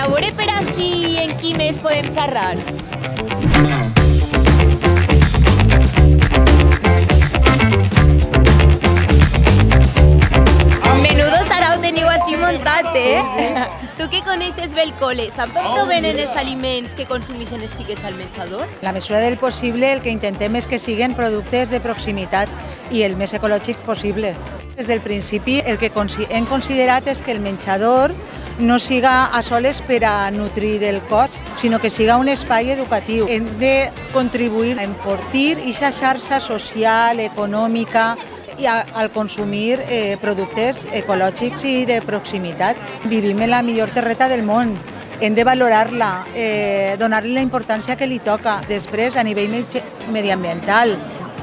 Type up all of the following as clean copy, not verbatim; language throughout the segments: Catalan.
a veure per ací en qui més podem xerrar. Menudo sarau teniu així muntat, Tu que coneixes bé el col·le, saps d'on provenen els aliments que consumeixen els xiquets al menjador? En la mesura del possible, el que intentem és que siguin productes de proximitat i el més ecològic possible. Des del principi, el que hem considerat és que el menjador no siga a soles per a nutrir el cos, sinó que siga un espai educatiu. Hem de contribuir a enfortir aquesta xarxa social, econòmica, i al consumir productes ecològics i de proximitat. Vivim en la millor terreta del món, hem de valorar-la, donar-li la importància que li toca. Després, a nivell mediambiental,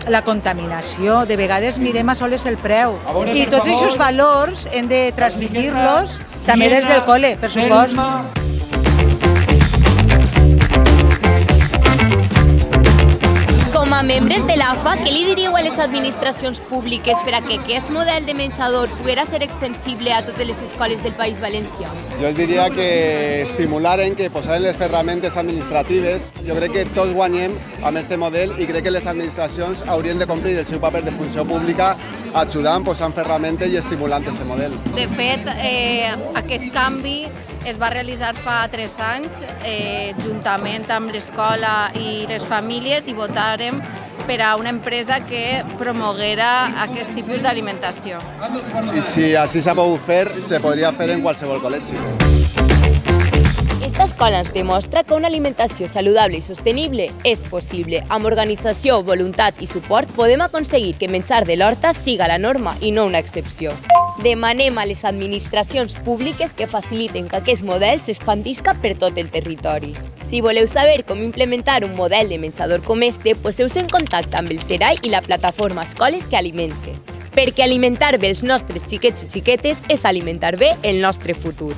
la contaminació, de vegades mirem a soles el preu. I tots aquests valors hem de transmitir-los també des del col·le, per supost. Com a membres de l'AFA, què li diríeu a les administracions públiques per a que aquest model de menjador poguera ser extensible a totes les escoles del País Valencià? Jo els diria que estimularen, que posaren les ferramentes administratives. Jo crec que tots guanyem amb aquest model i crec que les administracions haurien de complir el seu paper de funció pública ajudant, posant ferramentes i estimulant aquest model. De fet, aquest canvi es va realitzar fa 3 anys juntament amb l'escola i les famílies i votarem per a una empresa que promoguera aquest tipus d'alimentació. I si així s'ha pogut fer, se podria fer en qualsevol col·legi. Esta escola ens demostra que una alimentació saludable i sostenible és possible. Amb organització, voluntat i suport podem aconseguir que menjar de l'horta siga la norma i no una excepció. Demanem a les administracions públiques que faciliten que aquest model s'expandisca per tot el territori. Si voleu saber com implementar un model de menjador com este, poseu-vos en contacte amb el SERAI i la plataforma Escoles que Alimenten. Perquè alimentar bé els nostres xiquets i xiquetes és alimentar bé el nostre futur.